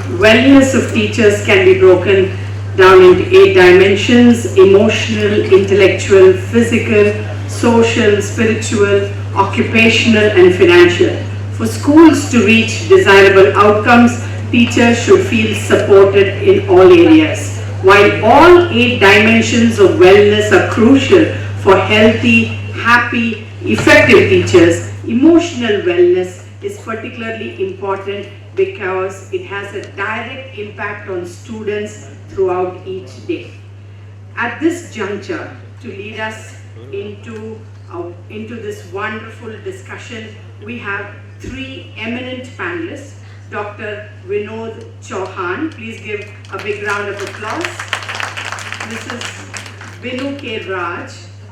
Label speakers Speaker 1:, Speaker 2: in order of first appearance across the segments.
Speaker 1: Wellness of teachers can be broken down into 8 dimensions: emotional, intellectual, physical, social, spiritual, occupational and financial. For schools to reach desirable outcomes, teachers should feel supported in all areas. While all 8 dimensions of wellness are crucial for healthy, happy, effective teachers, emotional wellness is particularly important because it has a direct impact on students throughout each day. At this juncture, to lead us into this wonderful discussion, we have 3 eminent panelists. Dr. Vinod Chauhan, please give a big round of applause. Mrs. Binu K. Raj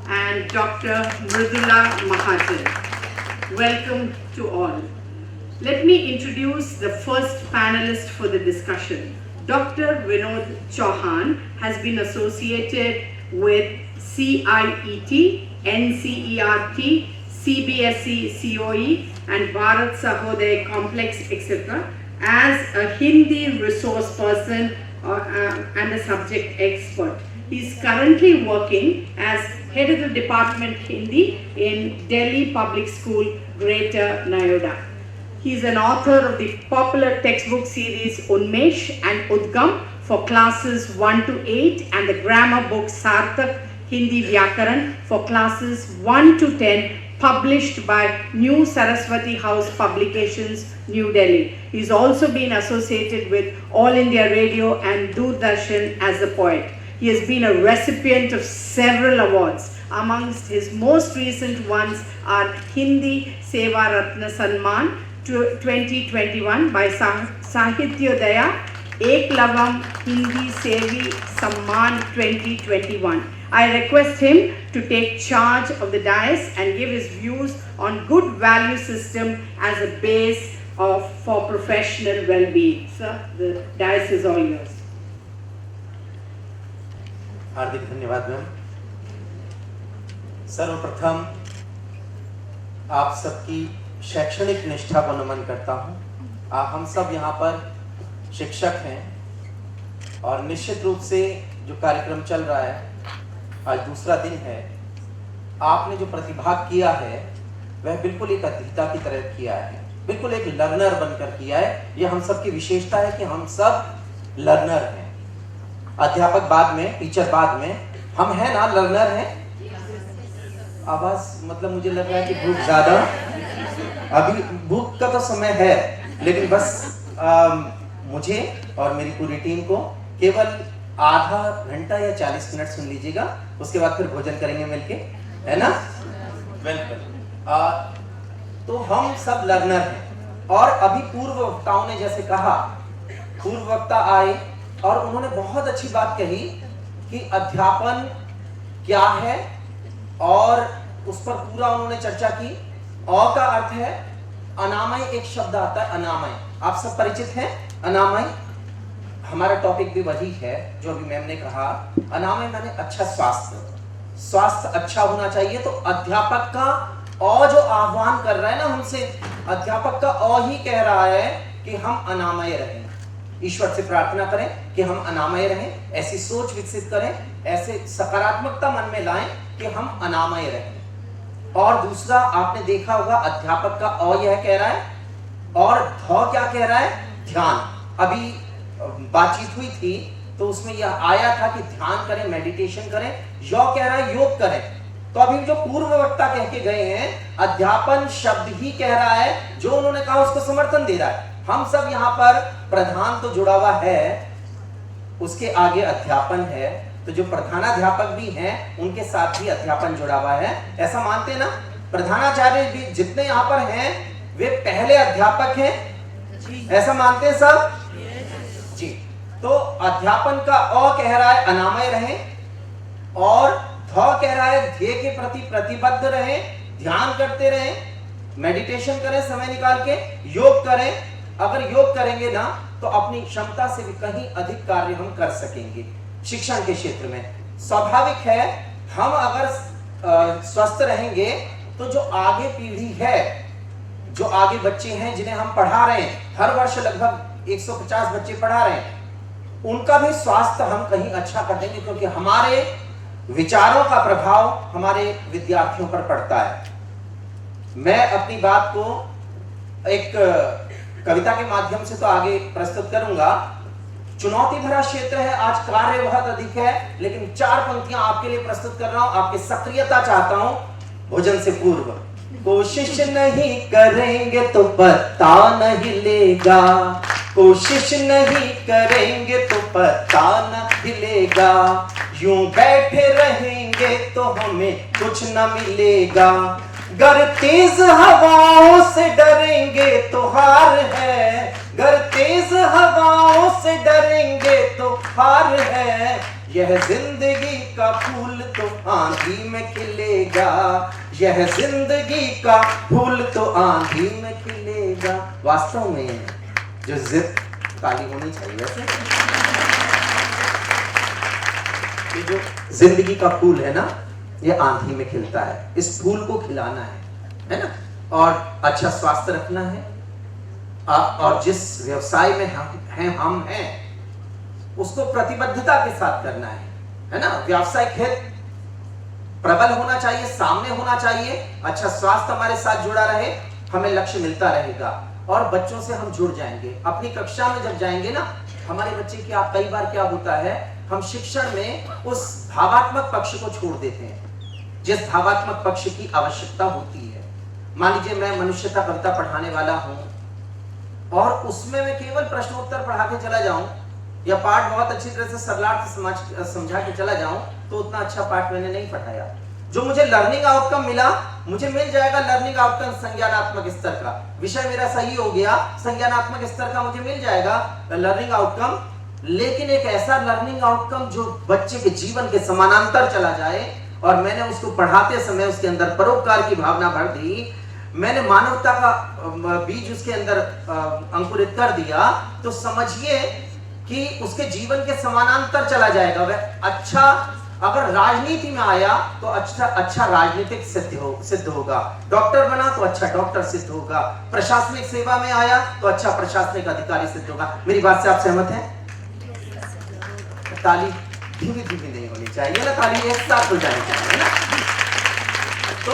Speaker 1: and Dr. Mridula Mahajan. Welcome to all. Let me introduce the first panelist for the discussion. Dr. Vinod Chauhan has been associated with CIET, NCERT, CBSE, COE and Bharat Sahodaya Complex, etc. as a Hindi resource person and a subject expert. He is currently working as head of the department Hindi in Delhi Public School, Greater Noida. He is an author of the popular textbook series Unmesh and Udgam for classes 1 to 8 and the grammar book Sarthak Hindi Vyakaran for classes 1 to 10, published by New Saraswati House Publications, New Delhi. He's also been associated with All India Radio and Doordarshan as a poet. He has been a recipient of several awards. Amongst his most recent ones are Hindi Seva Ratna Sanman 2021 by Sahityodaya, Eklavam Hindi Sevi Samman 2021. I request him to take charge of the dais and give his views on good value system as a base for professional well-being. Sir, the dais is all yours.
Speaker 2: हार्दिक धन्यवाद ma'am. सर्वप्रथम आप सबकी शैक्षणिक निष्ठा को नमन करता हूँ। हम सब यहाँ पर शिक्षक हैं और निश्चित रूप से जो कार्यक्रम चल रहा है, आज दूसरा दिन है, आपने जो प्रतिभाग किया है वह बिल्कुल एक अध्येता की तरह किया है, बिल्कुल एक लर्नर बनकर किया है। यह हम सब की विशेषता है कि हम सब लर्नर हैं। अध्यापक बाद में, टीचर बाद में, हम हैं ना, लर्नर हैं। आवाज मतलब मुझे लग रहा है कि भूख ज्यादा, अभी भूख का तो समय है, लेकिन बस मुझे और मेरी पूरी टीम को केवल आधा घंटा या 40 मिनट सुन लीजिएगा, उसके बाद फिर भोजन करेंगे मिलके, है ना? वेलकम। तो हम सब लर्नर हैं और अभी पूर्व वक्ताओं ने जैसे कहा, पूर्व वक्ता आए और उन्होंने बहुत अच्छी बात कही कि अध्यापन क्या है और उस पर पूरा उन्होंने चर्चा की। अ का अर्थ है अनामय, एक शब्द आता है अनामय, आप सब परिचित हैं अनामय। हमारा टॉपिक भी वही है जो अभी मैम ने कहा, अनामय माने अच्छा स्वास्थ्य। स्वास्थ्य अच्छा होना चाहिए, तो अध्यापक का अ जो आह्वान कर रहा है ना हमसे, अध्यापक का अ ही कह रहा है कि हम अनामय रहें। ईश्वर से प्रार्थना करें कि हम अनामय रहें, ऐसी सोच विकसित करें, ऐसे सकारात्मकता मन में लाएं कि हम अनामय रहें। और दूसरा आपने देखा होगा, अध्यापक का अ यह कह रहा है और ध क्या कह रहा है? ध्यान। अभी बातचीत हुई थी तो उसमें यह आया था कि ध्यान करें, मेडिटेशन करें। यो कह रहा है योग करें। तो अभी जो पूर्व वक्ता कह के गए हैं, अध्यापन शब्द ही कह रहा है, जो उन्होंने कहा उसको समर्थन दे रहा है। हम सब यहाँ पर प्रधान तो जुड़ा हुआ है, उसके आगे अध्यापन है, तो जो प्रधानाध्यापक भी हैं उनके साथ भी अध्यापन जुड़ा हुआ है, ऐसा मानते हैं ना? प्रधानाचार्य भी जितने यहाँ पर हैं वे पहले अध्यापक हैं, ऐसा मानते हैं सब? जी। तो अध्यापन का अ कह रहा है अनामय रहें और ध कह रहा है ध्येय के प्रति प्रतिबद्ध रहें, ध्यान करते रहें, मेडिटेशन करें, समय निकाल के योग करें। अगर योग करेंगे ना तो अपनी क्षमता से भी कहीं अधिक कार्य हम कर सकेंगे शिक्षण के क्षेत्र में। स्वाभाविक है, हम अगर स्वस्थ रहेंगे तो जो आगे पीढ़ी है जो आगे बच्चे हैं जिन्हें हम पढ़ा रहे हैं, हर वर्ष लगभग 150 बच्चे पढ़ा रहे हैं, उनका भी स्वास्थ्य हम कहीं अच्छा कर देंगे, क्योंकि हमारे विचारों का प्रभाव हमारे विद्यार्थियों पर पड़ता है। मैं अपनी बात को एक कविता के माध्यम से तो आगे प्रस्तुत करूंगा। चुनौती भरा क्षेत्र है, आज कार्य बहुत अधिक है, लेकिन 4 पंक्तियां आपके लिए प्रस्तुत कर रहा हूं, आपकी सक्रियता चाहता हूं भोजन से पूर्व। कोशिश नहीं करेंगे तो पता नहीं लेगा, कोशिश नहीं करेंगे तो पता न हिलेगा, यूं बैठे रहेंगे तो हमें कुछ न मिलेगा, गर तेज हवाओं से डरेंगे तो हार है, गर तेज हवाओं से डरेंगे तो हार है, यह जिंदगी का फूल तो आंधी में खिलेगा, यह जिंदगी का फूल तो आंधी में खिलेगा। वास्तव में जो जिद काली होनी चाहिए, वैसे ये जो जिंदगी का फूल है ना, ये आंधी में खिलता है, इस फूल को खिलाना है ना, और अच्छा स्वास्थ्य रखना है, और जिस व्यवसाय में हम हैं उसको प्रतिबद्धता के साथ करना है ना। व्यावसायिक हित प्रबल होना चाहिए, सामने होना चाहिए, अच्छा स्वास्थ्य हमारे साथ जुड़ा रहे, हमें लक्ष्य मिलता रहेगा, और बच्चों से हम जुड़ जाएंगे। अपनी कक्षा में जब जाएंगे ना, हमारे बच्चे की कई बार क्या होता है, हम शिक्षण में उस भावात्मक पक्ष को छोड़ देते हैं जिस भावात्मक पक्ष की आवश्यकता होती है। मान लीजिए मैं मनुष्यता कविता पढ़ाने वाला हूं और उसमें मैं केवल प्रश्नोत्तर पढ़ा के चला जाऊं या पाठ बहुत अच्छी तरह से सरलार्थ समझा के चला जाऊं, तो उतना अच्छा पाठ मैंने नहीं पढ़ाया। जो मुझे लर्निंग आउटकम मिला, मुझे मिल जाएगा लर्निंग आउटकम संज्ञानात्मक स्तर का, विषय मेरा सही हो गया, संज्ञानात्मक स्तर का मुझे मिल जाएगा लर्निंग आउटकम, लेकिन एक ऐसा लर्निंग आउटकम जो बच्चे के जीवन के समानांतर चला जाए, और मैंने उसको पढ़ाते समय उसके अंदर परोपकार की भावना भर दी, मैंने मानवता का बीज उसके अंदर अंकुरित कर दिया, तो समझिए कि उसके जीवन के समानांतर चला जाएगा। वह अच्छा, अगर राजनीति में आया तो अच्छा राजनीतिक सिद्ध होगा, डॉक्टर बना तो अच्छा डॉक्टर सिद्ध होगा, प्रशासनिक सेवा में आया तो अच्छा प्रशासनिक अधिकारी सिद्ध होगा। मेरी बात से आप सहमत हैं? ताली धीमी धीमी नहीं होनी चाहिए ना, ताली एक साथ हो जानी चाहिए ना। तो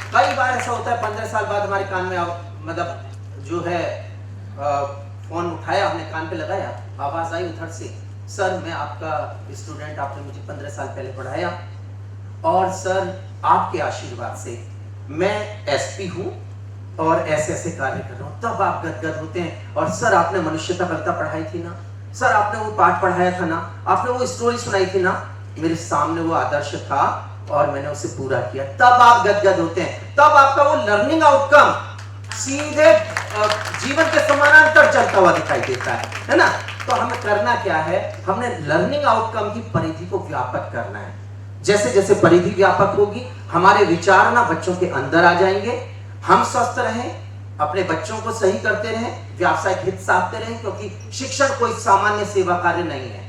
Speaker 2: कई बार ऐसा होता है, 15 साल बाद हमारे कान में मतलब जो है फोन उठाया, हमने कान पे लगाया, आवाज आई उधर से, सर मैं आपका स्टूडेंट, आपने मुझे 15 साल पहले पढ़ाया, और सर आपके आशीर्वाद से मैं एसपी हूं और ऐसे ऐसे कार्य कर रहा हूं। तब आप गदगद होते हैं, और सर आपने मनुष्यता कविता पढ़ाई थी ना, सर आपने वो पाठ पढ़ाया था ना, आपने वो स्टोरी सुनाई थी ना, मेरे सामने वो आदर्श था और मैंने उसे पूरा किया। तब आप गदगद होते हैं, तब आपका वो लर्निंग आउटकम सीधे जीवन के समानांतर चलता हुआ दिखाई देता है ना। तो हमें करना क्या है, हमने लर्निंग आउटकम की परिधि को व्यापक करना है। जैसे जैसे परिधि व्यापक होगी, हमारे विचार ना बच्चों के अंदर आ जाएंगे, हम स्वस्थ रहें, अपने बच्चों को सही करते रहें, व्यावसायिक हित साधते रहें, क्योंकि शिक्षण कोई सामान्य सेवा कार्य नहीं है।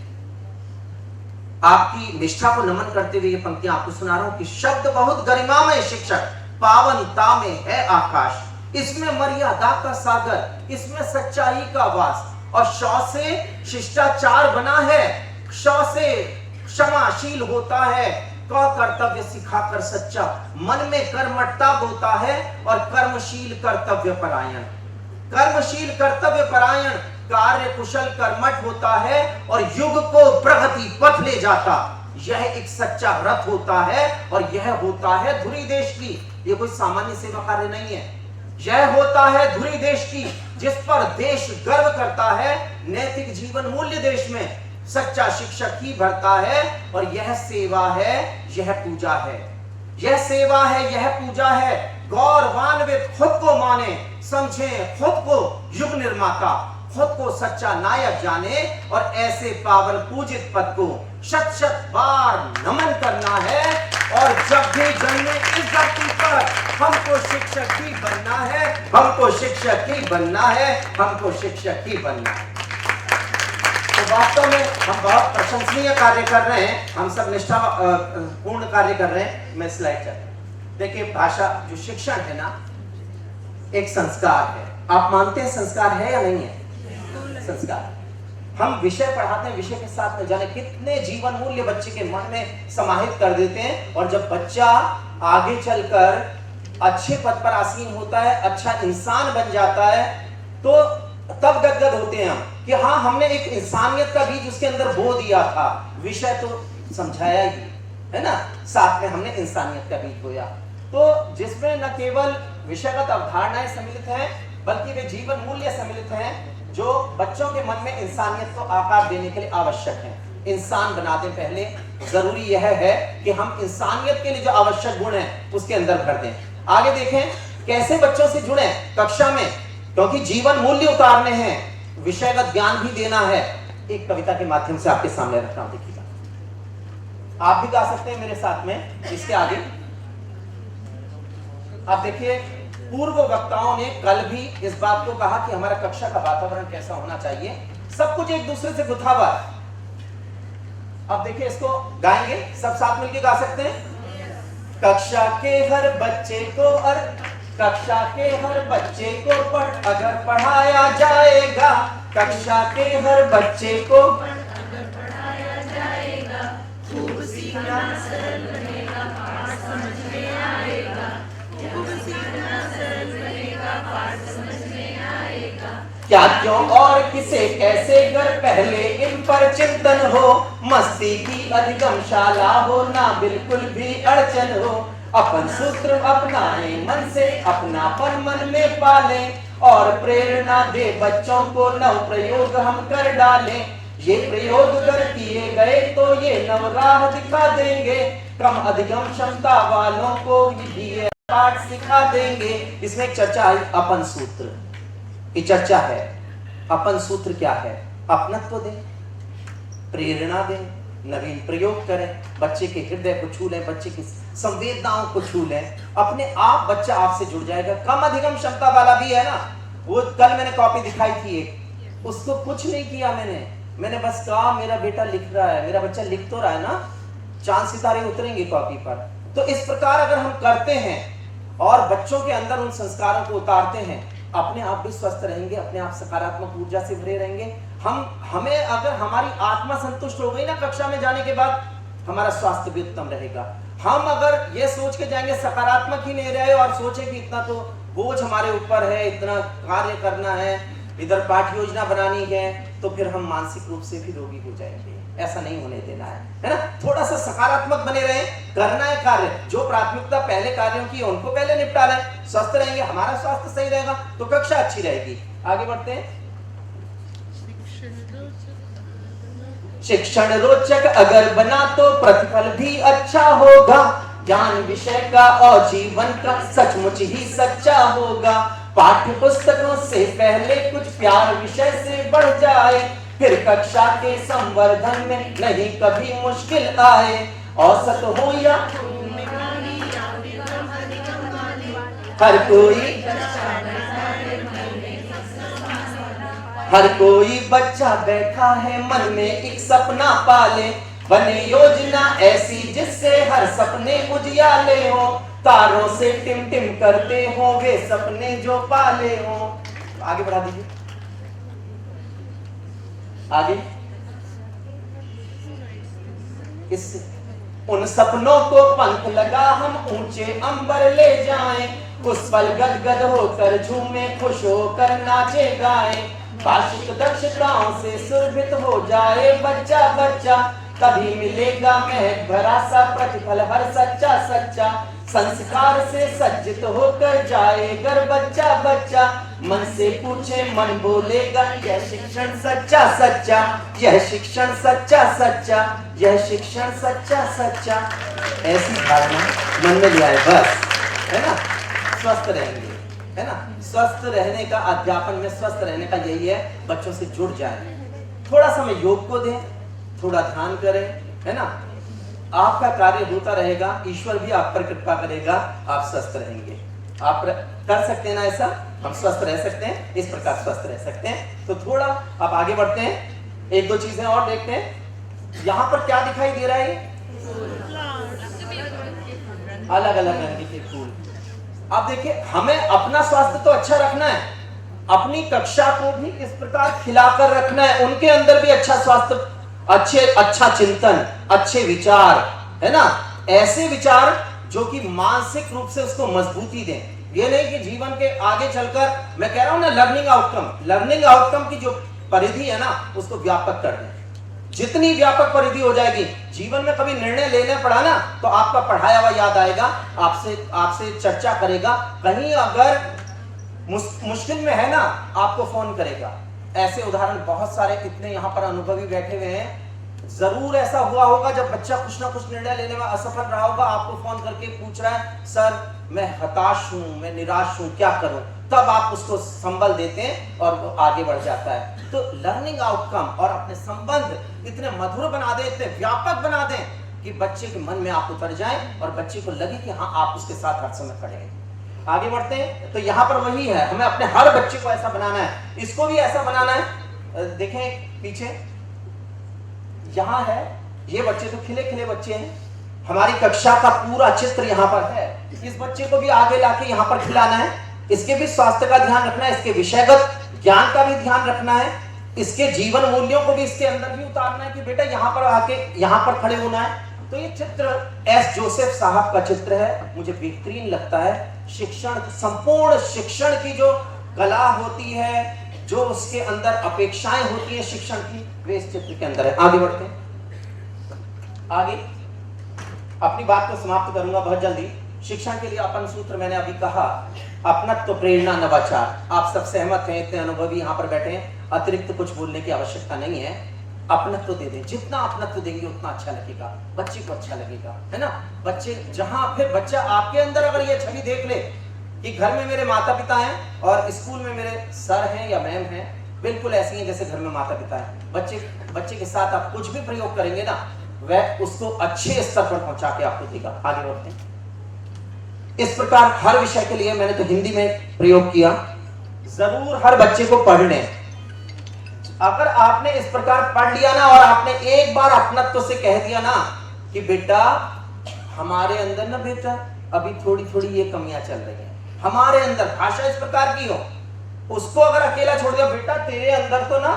Speaker 2: आपकी निष्ठा को नमन करते हुए ये पंक्तियां आपको सुना रहा हूं कि शब्द बहुत गरिमामय शिक्षक, पावनता में है आकाश, इसमें मर्यादा का सागर, इसमें सच्चाई का वास, और शौ से शिष्टाचार बना है, शौ से क्षमाशील होता है, कर्तव्य सिखाकर सच्चा, मन में कर्मठता बोता है, और कर्मशील कर्तव्य परायण, कर्मशील कर्तव्य परायण, कार्य कुशल कर्मठ होता है, और युग को प्रगति पथ ले जाता, यह एक सच्चा रथ होता है, और यह होता है धुरी देश की। ये कोई सामान्य सेवा कार्य नहीं है, यह होता है धुरी देश की, जिस पर देश गर्व करता है। नैतिक जीवन मूल्य देश में सच्चा शिक्षक ही भरता है, और यह सेवा है, यह पूजा है, यह सेवा है, यह पूजा है। गौरवान्वित खुद को माने, समझे खुद को युग निर्माता, खुद को सच्चा नायक जाने, और ऐसे पावन पूजित पद को शत शत बार नमन करना है। और जब भी जन्मे इस धरती पर हमको शिक्षक ही बनना है, हमको शिक्षक ही बनना है, हमको शिक्षक ही बनना है। तो वास्तव में हम बहुत प्रशंसनीय कार्य कर रहे हैं, हम सब निष्ठा पूर्ण कार्य कर रहे हैं। मैं स्लाइड चलता हूं। देखिए भाषा जो शिक्षण है ना, एक संस्कार है। आप मानते हैं संस्कार है या नहीं है? संस्कार। हम विषय पढ़ाते हैं, विषय के साथ में जाने कितने जीवन मूल्य बच्चे के मन में समाहित कर देते हैं, और जब बच्चा आगे चलकर अच्छे पद पर आसीन होता है, अच्छा इंसान बन जाता है, तो तब गदगद होते हैं हम कि हाँ, हमने एक इंसानियत का बीज उसके अंदर बो दिया था। विषय तो समझाया ही है ना, साथ में हमने इंसानियत का बीज बोया। तो जिसमें न केवल विषयगत अवधारणाएं सम्मिलित हैं, बल्कि वे जीवन मूल्य सम्मिलित हैं जो बच्चों के मन में इंसानियत को आकार देने के लिए आवश्यक है। इंसान बनाते पहले जरूरी यह है कि हम इंसानियत के लिए जो आवश्यक गुण है उसके अंदर भर दें। आगे देखें कैसे बच्चों से जुड़े कक्षा में, क्योंकि जीवन मूल्य उतारने हैं, विषयगत ज्ञान भी देना है। एक कविता के माध्यम से आपके सामने रख रहा हूं, देखिएगा। आप भी गा सकते हैं मेरे साथ में। इसके आगे आप देखिए, पूर्व वक्ताओं ने कल भी इस बात को कहा कि हमारा कक्षा का वातावरण कैसा होना चाहिए, सब कुछ एक दूसरे से गुथा हुआ है। अब देखिए, इसको गाएंगे, सब साथ मिलकर गा सकते हैं। कक्षा के हर बच्चे को कक्षा के हर बच्चे को अगर पढ़ाया जाएगा, कक्षा के हर बच्चे को अगर पढ़ाया जाएगा, खूब सीखना सरल बनेगा, पाठ समझ में आएगा, खूब सीखना सरल बनेगा, पाठ समझ में आएगा। क्या क्यों और किसे कैसे कर पहले इन पर चिंतन हो, मस्ती की अधिगमशाला हो ना बिल्कुल भी अड़चन हो। अपन सूत्र अपनाए मन से, अपनापन मन में पालें, और प्रेरणा दे बच्चों को, नव प्रयोग हम कर डालें। ये प्रयोग अगर किए गए तो ये नव राह दिखा देंगे, कम अधिगम क्षमता वालों को ये पाठ सिखा देंगे। इसमें एक चर्चा आई, अपन सूत्र की चर्चा है। अपन सूत्र क्या है? अपनत्व दें, प्रेरणा दें, नवीन प्रयोग करें, बच्चे के हृदय को छू लें, बच्चे की संवेदनाओं को छू लें। अपने आप बच्चा आपसे जुड़ जाएगा। कम अधिगम क्षमता वाला भी है ना, वो कल मैंने कॉपी दिखाई थी एक, उसको कुछ नहीं किया मैंने बस कहा मेरा बेटा लिख रहा है, मेरा बच्चा लिख तो रहा है ना, चांद सितारे उतरेंगे कॉपी पर। तो इस प्रकार अगर हम करते हैं और बच्चों के अंदर उन संस्कारों को उतारते हैं, अपने आप भी स्वस्थ रहेंगे, अपने आप सकारात्मक ऊर्जा से भरे रहेंगे। हमें अगर हमारी आत्मा संतुष्ट हो गई ना कक्षा में जाने के बाद, हमारा स्वास्थ्य भी उत्तम रहेगा। हम अगर ये सोच के जाएंगे सकारात्मक ही नहीं रहे और सोचे कि इतना तो बोझ हमारे ऊपर है, इतना कार्य करना है, इधर पाठ योजना बनानी है, तो फिर हम मानसिक रूप से भी रोगी हो जाएंगे। ऐसा नहीं होने देना है ना। थोड़ा सा सकारात्मक बने रहे, करना है कार्य, जो प्राथमिकता पहले कार्यों की उनको पहले निपटा लें, स्वस्थ रहेंगे, हमारा स्वास्थ्य सही रहेगा तो कक्षा अच्छी रहेगी। आगे बढ़ते हैं। शिक्षण रोचक अगर बना तो प्रतिफल भी अच्छा होगा, ज्ञान विषय का और जीवन का सचमुच ही सच्चा होगा। पाठ्य पुस्तकों से पहले कुछ प्यार विषय से बढ़ जाए, फिर कक्षा के संवर्धन में नहीं कभी मुश्किल आए। औसत हो या हर कोई बच्चा बैठा है मन में एक सपना पाले, बने योजना ऐसी जिससे हर सपने उजियाले हो, तारों से टिम टिम करते हो वे सपने जो पाले हो। आगे बढ़ा दीजिए, आगे। इस उन सपनों को पंख लगा हम ऊंचे अंबर ले जाएं, उस पल गदगद होकर झूमे खुश होकर नाचे गाएं। भाषिक दक्षताओं से सुरभित हो जाए बच्चा बच्चा, तभी मिलेगा महक भरा सा प्रतिफल हर सच्चा सच्चा। संस्कार से सज्जित होकर जाए घर बच्चा बच्चा, मन से पूछे मन बोलेगा यह शिक्षण सच्चा सच्चा, यह शिक्षण सच्चा सच्चा, यह शिक्षण सच्चा सच्चा। ऐसी धारणा मन में ले आए बस, है ना, स्वस्थ रहेंगे, है ना। स्वस्थ रहने का, अध्यापन में स्वस्थ रहने का यही है, बच्चों से जुड़ जाए, थोड़ा समय योग को दें, थोड़ा ध्यान करें, है ना। आपका कार्य होता रहेगा, ईश्वर भी आप पर कृपा करेगा, आप स्वस्थ रहेंगे। आप कर सकते हैं ना ऐसा, हम स्वस्थ रह सकते हैं, इस प्रकार स्वस्थ रह सकते हैं। तो थोड़ा आप आगे बढ़ते हैं, एक दो चीजें और देखते हैं। यहाँ पर क्या दिखाई दे रहा है? अलग अलग रंग के फूल, अब देखिए, हमें अपना स्वास्थ्य तो अच्छा रखना है, अपनी कक्षा को भी इस प्रकार खिलाकर रखना है, उनके अंदर भी अच्छा स्वास्थ्य, अच्छा चिंतन, अच्छे विचार, है ना, ऐसे विचार जो कि मानसिक रूप से उसको मजबूती दें। ये नहीं कि जीवन के आगे चलकर, मैं कह रहा हूं ना, लर्निंग आउटकम की जो परिधि है ना, उसको व्यापक कर दें। जितनी व्यापक परिधि हो जाएगी, जीवन में कभी निर्णय लेने पड़ा ना, तो आपका पढ़ाया हुआ याद आएगा, आपसे चर्चा करेगा, कहीं अगर मुश्किल में है ना, आपको फोन करेगा। ऐसे उदाहरण बहुत सारे, कितने यहाँ पर अनुभवी बैठे हुए हैं। जरूर ऐसा हुआ होगा, जब बच्चा कुछ ना कुछ निर्णय लेने में असफल रहा होगा, आपको फोन करके पूछ रहा है, सर मैं हताश हूं, मैं निराश हूं, क्या करूं, तब आप उसको संबल देते हैं और वो आगे बढ़ जाता है। तो लर्निंग आउटकम और अपने संबंध इतने मधुर बना दें, इतने व्यापक बना दें कि बच्चे के मन में आप उतर जाएं और बच्चे को लगे कि हाँ, आप उसके साथ हर समय खड़े हैं। आगे बढ़ते हैं। तो यहाँ पर वही है, हमें अपने हर बच्चे को ऐसा बनाना है, इसको भी ऐसा बनाना है। देखें पीछे, यहाँ है, ये बच्चे तो खिले खिले बच्चे हैं, हमारी कक्षा का पूरा चित्र यहाँ पर है। इस बच्चे को भी आगे लाके यहाँ पर खिलाना है, इसके भी स्वास्थ्य का ध्यान रखना है, इसके विषयगत ज्ञान का भी ध्यान रखना है, इसके जीवन मूल्यों को भी इसके अंदर भी उतारना है कि बेटा यहाँ पर आके यहाँ पर खड़े होना है। तो ये चित्र एस जोसेफ साहब का चित्र है, मुझे बेहतरीन लगता है। शिक्षण, संपूर्ण शिक्षण की जो कला होती है, जो उसके अंदर अपेक्षाएं होती है शिक्षण की, वे इस चित्र के अंदर है। आगे बढ़ते हैं, आगे अपनी बात को समाप्त करूंगा बहुत जल्दी। शिक्षण के लिए अपन सूत्र मैंने अभी कहा, अपनत्व, प्रेरणा, नवाचार। आप सब सहमत हैं, इतने अनुभवी यहाँ पर बैठे हैं, अतिरिक्त कुछ बोलने की आवश्यकता नहीं है। अपनत्व दे दें, जितना अपनत्व देंगे उतना अच्छा लगेगा, बच्चे को अच्छा लगेगा, है ना। बच्चे जहां, फिर बच्चा आपके अंदर अगर ये छवि देख ले कि घर में मेरे माता पिता हैं और स्कूल में मेरे सर हैं या मैम हैं, बिल्कुल ऐसी हैं जैसे घर में माता पिता हैं, बच्चे के साथ आप कुछ भी प्रयोग करेंगे ना, वह उसको अच्छे स्तर पर पहुंचा के आपको देगा। आगे बढ़ते हैं। इस प्रकार हर विषय के लिए मैंने तो हिंदी में प्रयोग किया, जरूर हर बच्चे को पढ़ लें। अगर आपने इस प्रकार पढ़ लिया ना और आपने एक बार अपनत्व से कह दिया ना कि बेटा हमारे अंदर ना, बेटा अभी थोड़ी थोड़ी ये कमियां चल रही हैं हमारे अंदर, भाषा इस प्रकार की हो, उसको अगर अकेला छोड़ दिया, बेटा तेरे अंदर तो ना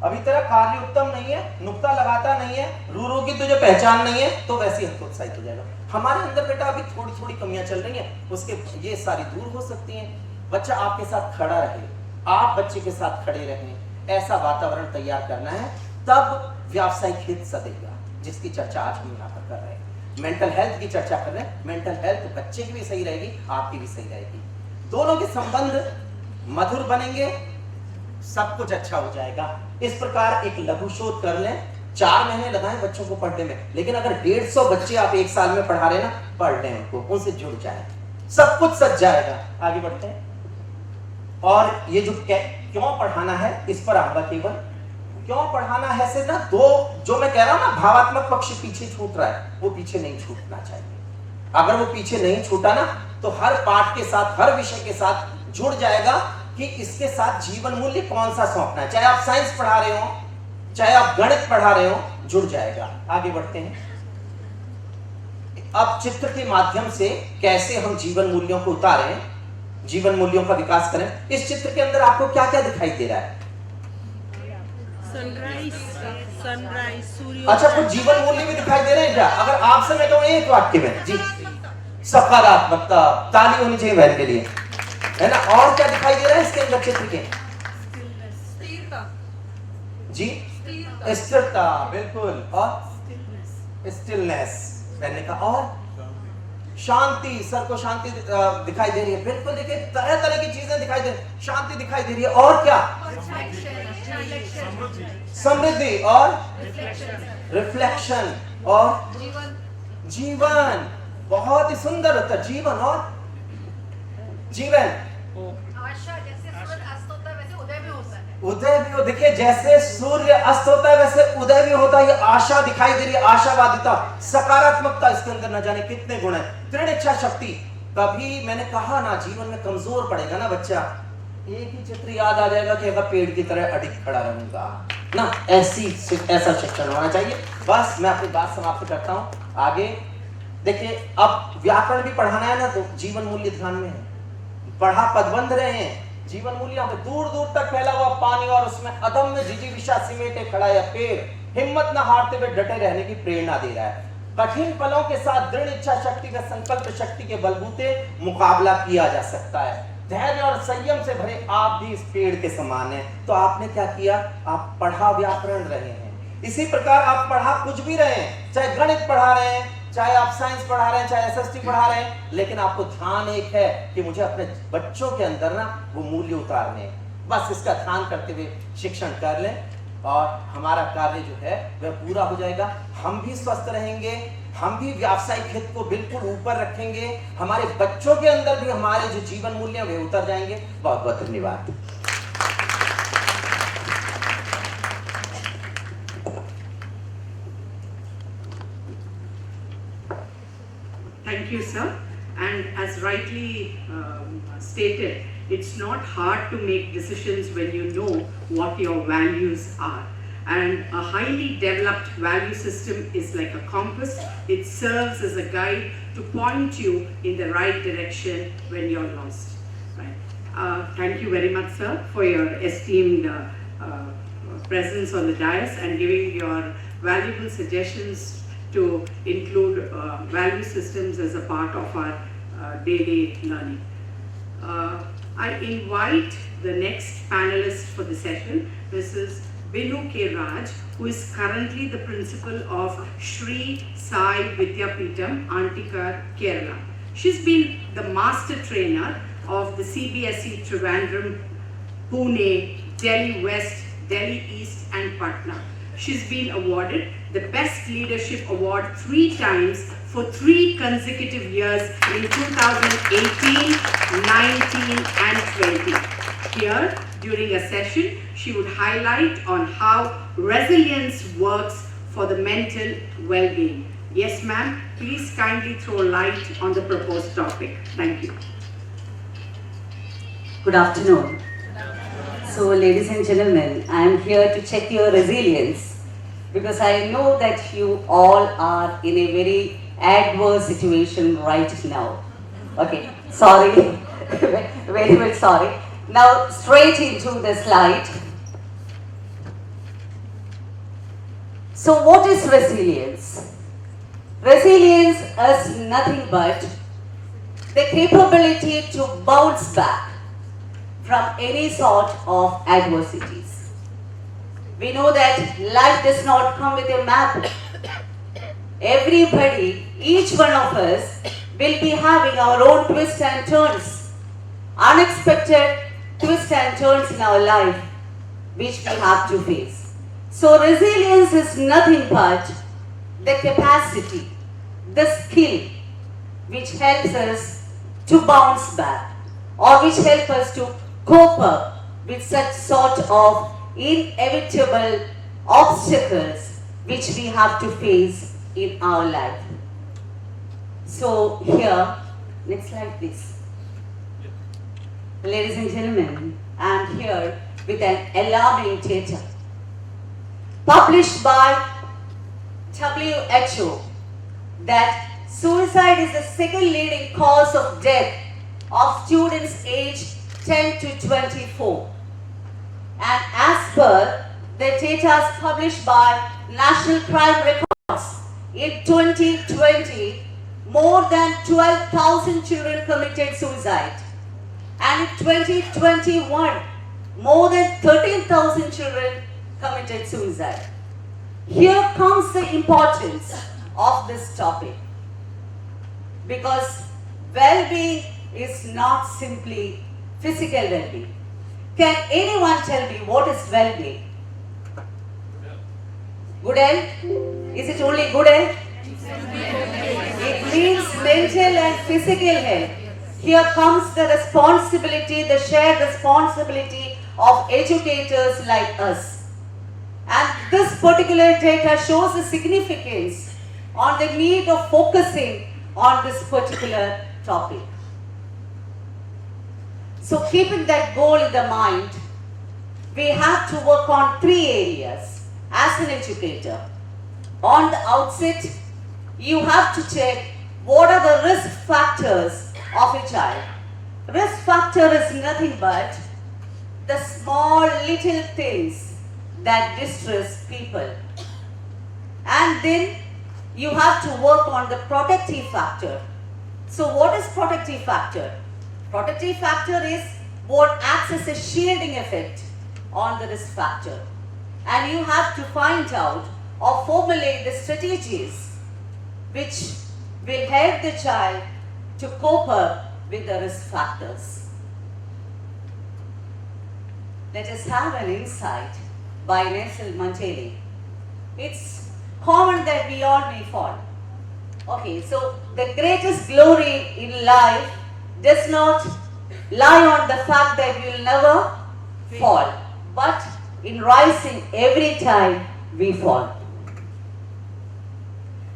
Speaker 2: अभी तेरा कार्य उत्तम नहीं है, नुक्ता लगाता नहीं है, रू की तुझे पहचान नहीं है, तो वैसे ही हतोत्साहित हो जाएगा। हमारे अंदर बेटा अभी थोड़ी थोड़ी कमियां चल रही हैं, उसके ये सारी दूर हो सकती हैं। बच्चा आपके साथ खड़ा रहे, आप बच्चे के साथ खड़े रहें, ऐसा वातावरण तैयार करना है, तब व्यावसायिक हित सदेगा, जिसकी चर्चा आज हम यहाँ पर कर रहे हैं। मेंटल हेल्थ की चर्चा कर रहे हैं। मेंटल हेल्थ बच्चे की भी सही रहेगी, आपकी भी सही रहेगी, दोनों के संबंध मधुर बनेंगे, सब कुछ अच्छा हो जाएगा। इस प्रकार एक लघु शोध कर लें, 4 महीने लगाएं बच्चों को पढ़ने में, लेकिन अगर 150 बच्चे आप एक साल में पढ़ा रहे ना, पढ़ लें उनको, उनसे जुड़ जाए, सब कुछ सज जाएगा। आगे बढ़ते हैं। और ये जो क्यों पढ़ाना है, इस पर आऊंगा केवल। क्यों पढ़ाना है से ना, दो जो मैं कह रहा हूं ना, भावात्मक पक्ष पीछे छूट रहा है, वो पीछे नहीं छूटना चाहिए। अगर वो पीछे नहीं छूटा ना, तो हर पाठ के साथ, हर विषय के साथ जुड़ जाएगा कि इसके साथ जीवन मूल्य कौन सा सौंपना है। चाहे आप साइंस पढ़ा रहे हो, चाहे आप गणित पढ़ा रहे हो, जुड़ जाएगा। आगे बढ़ते हैं। अब चित्र के माध्यम से कैसे हम जीवन मूल्यों को उतारें, जीवन मूल्यों का विकास करें। इस चित्र के अंदर आपको क्या क्या दिखाई दे रहा है?
Speaker 3: सनराइज, सूर्य।
Speaker 2: अच्छा, कुछ जीवन मूल्य भी दिखाई दे रहे हैं क्या? अगर आपसे मैं कहूं एक वाक्य में, जी, सकारात्मकता, ताली होनी चाहिए बहन के लिए, है ना। और क्या दिखाई दे रहा है इसके अंदर चित्र के? जी, स्थिरता, बिल्कुल, और स्टिलनेस मैंने कहा, और शांति, सर को शांति दिखाई दे रही है, बिल्कुल। देखिए तरह तरह की चीजें दिखाई दे रही है, शांति दिखाई दे रही है, और क्या? समृद्धि, और रिफ्लेक्शन, और जीवन। बहुत ही सुंदर होता है जीवन, और जीवन,
Speaker 4: आशा, जैसे सूरज अस्त होता है वैसे उदय भी होता है।
Speaker 2: उदय भी हो, देखिए जैसे सूर्य अस्त होता है वैसे उदय भी होता है। ये आशा दिखाई दे रही है, आशावादिता, सकारात्मकता, इसके अंदर न जाने कितने गुण हैं। दृढ़ इच्छा शक्ति। कभी मैंने कहा ना, जीवन में कमजोर पड़ेगा ना बच्चा, एक ही चित्र याद आ जाएगा कि अगर पेड़ की तरह अडिग खड़ा रहूंगा ना, ऐसा शिक्षण होना चाहिए। बस मैं अपनी बात समाप्त करता हूं। आगे देखिए, अब व्याकरण भी पढ़ाना है ना, तो जीवन मूल्य ध्यान में है। पढ़ा पदबंध रहे हैं, जीवन मूल्यों के दूर दूर तक फैला हुआ पानी और उसमें अदम्य जिजीविषा सिमेटे खड़ा या पेड़ हिम्मत न हारते हुए डटे रहने की प्रेरणा दे रहा है। कठिन पलों के साथ दृढ़ इच्छा शक्ति व संकल्प शक्ति के बलबूते मुकाबला किया जा सकता है। धैर्य और संयम से भरे आप भी इस पेड़ के समान हैं। तो आपने क्या किया? आप पढ़ा व्याकरण रहे हैं। इसी प्रकार आप पढ़ा कुछ भी रहे हैं, चाहे गणित पढ़ा रहे हैं, चाहे आप साइंस पढ़ा रहे हैं, चाहे एसएसटी पढ़ा रहे हैं, लेकिन आपको ध्यान एक है कि मुझे अपने बच्चों के अंदर ना वो मूल्य उतारने हैं। बस इसका ध्यान करते हुए शिक्षण कर लें और हमारा कार्य जो है वह पूरा हो जाएगा। हम भी स्वस्थ रहेंगे, हम भी व्यावसायिक हित को बिल्कुल ऊपर रखेंगे, हमारे बच्चों के अंदर भी हमारे जो जीवन मूल्य वे उतर जाएंगे। बहुत बहुत धन्यवाद।
Speaker 1: Thank you, sir. And as rightly stated, it's not hard to make decisions when you know what your values are. And a highly developed value system is like a compass. It serves as a guide to point you in the right direction when you're lost. Right. Thank you very much, sir, for your esteemed presence on the dais and giving your valuable suggestions to include value systems as a part of our daily learning. I invite the next panelist for the session, Mrs. Binu K. Raj, who is currently the principal of Sri Sai Vidyapeetham, Antikar, Kerala. She's been the master trainer of the CBSE Trivandrum, Pune, Delhi West, Delhi East and Patna. She's been awarded the Best Leadership Award 3 times for 3 consecutive years in 2018, 19 and 20. Here, during a session, she would highlight on how resilience works for the mental well-being. Yes, ma'am, please kindly throw light on the proposed topic. Thank you.
Speaker 5: Good afternoon. So, ladies and gentlemen, I am here to check your resilience because I know that you all are in a very adverse situation right now. Okay, sorry, very well sorry. Now, straight into the slide. So, what is resilience? Resilience is nothing but the capability to bounce back from any sort of adversities. We know that life does not come with a map. Everybody, each one of us will be having our own twists and turns, unexpected twists and turns in our life which we have to face. So resilience is nothing but the capacity, the skill which helps us to bounce back or which helps us to cope up with such sort of inevitable obstacles which we have to face in our life. So here, next slide please. Ladies and gentlemen, I am here with an alarming data published by WHO that suicide is the second leading cause of death of students aged 10 to 24. And as per the data published by National Crime Records, in 2020, more than 12,000 children committed suicide. And in 2021, more than 13,000 children committed suicide. Here comes the importance of this topic. Because well-being is not simply physical well-being. Can anyone tell me what is well-being? Good health? Is it only good health? It means mental and physical health. Here comes the responsibility, the shared responsibility of educators like us. And this particular data shows the significance on the need of focusing on this particular topic. So keeping that goal in the mind, we have to work on 3 areas as an educator. On the outset, you have to check what are the risk factors of a child. Risk factor is nothing but the small little things that distress people. And then you have to work on the protective factor. So what is protective factor? Protective factor is what acts as a shielding effect on the risk factor. And you have to find out or formulate the strategies which will help the child to cope up with the risk factors. Let us have an insight by Nelson Mandela. It's common that we all may fall. Okay, so the greatest glory in life does not lie on the fact that you will never fall, but in rising every time we fall.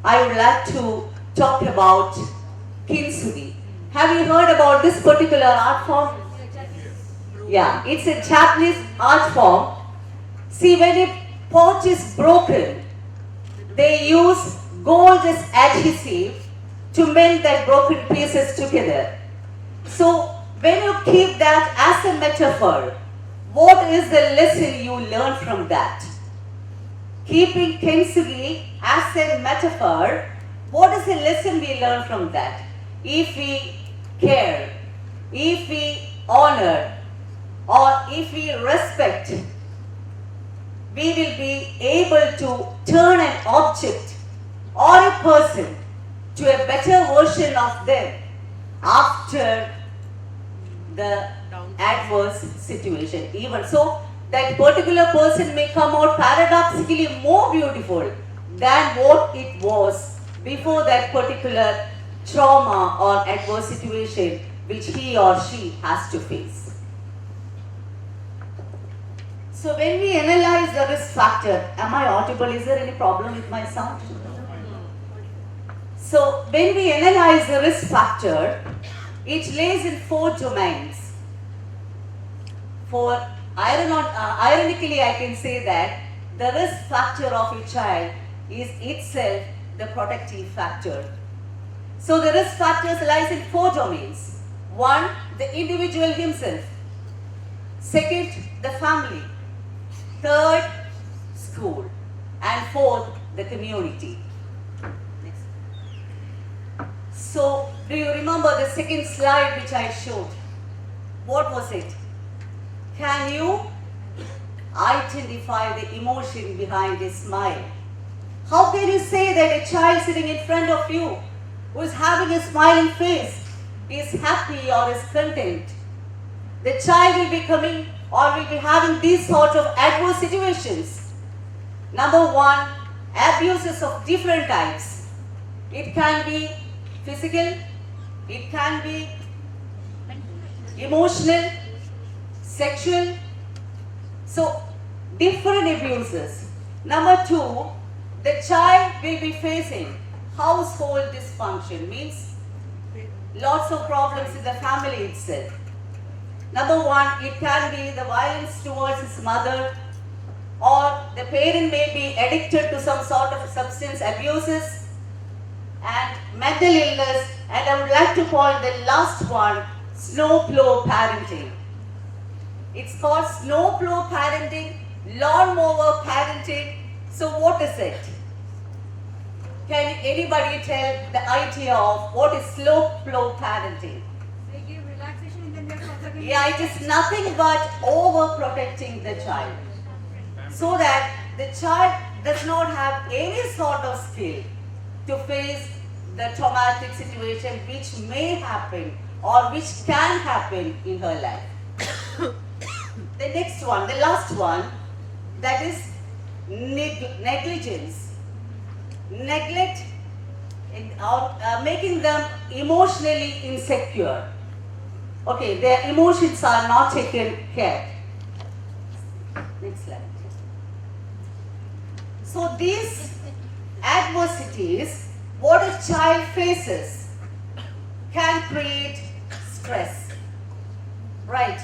Speaker 5: I would like to talk about kintsugi. Have you heard about this particular art form? Yeah, it's a Japanese art form. See, when a pot is broken, they use gold as adhesive to mend that broken pieces together. So, when you keep that as a metaphor, what is the lesson you learn from that? Keeping kintsugi as a metaphor, what is the lesson we learn from that? If we care, if we honor, or if we respect, we will be able to turn an object or a person to a better version of them after the adverse situation. Even so, that particular person may come out paradoxically more beautiful than what it was before that particular trauma or adverse situation which he or she has to face. So when we analyze the risk factor, am I audible? Is there any problem with my sound? So when we analyze the risk factor, it lays in 4 domains. Ironically, I can say that the risk factor of a child is itself the protective factor. So the risk factors lies in 4 domains. 1, the individual himself. 2nd, the family. 3rd, school. And 4th, the community. Next. So, do you remember the second slide which I showed? What was it? Can you identify the emotion behind a smile? How can you say that a child sitting in front of you who is having a smiling face is happy or is content? The child will be coming or will be having these sort of adverse situations. Number 1, abuses of different types. It can be physical, it can be emotional, sexual. So, different abuses. Number 2, the child will be facing household dysfunction, means lots of problems in the family itself. Number 1, it can be the violence towards his mother, or the parent may be addicted to some sort of substance abuses and mental illness, and I would like to call the last one snowplow parenting. It's called snowplow parenting, lawnmower parenting. So what is it? Can anybody tell the idea of what is snowplow parenting?
Speaker 4: They give relaxation in the neck of the
Speaker 5: Yeah, it is nothing but overprotecting the child, so that the child does not have any sort of skill to face the traumatic situation which may happen or which can happen in her life. The next one, the last one, that is negligence. Neglect or making them emotionally insecure. Okay, their emotions are not taken care. Next slide. So these adversities, what a child faces, can create stress. Right?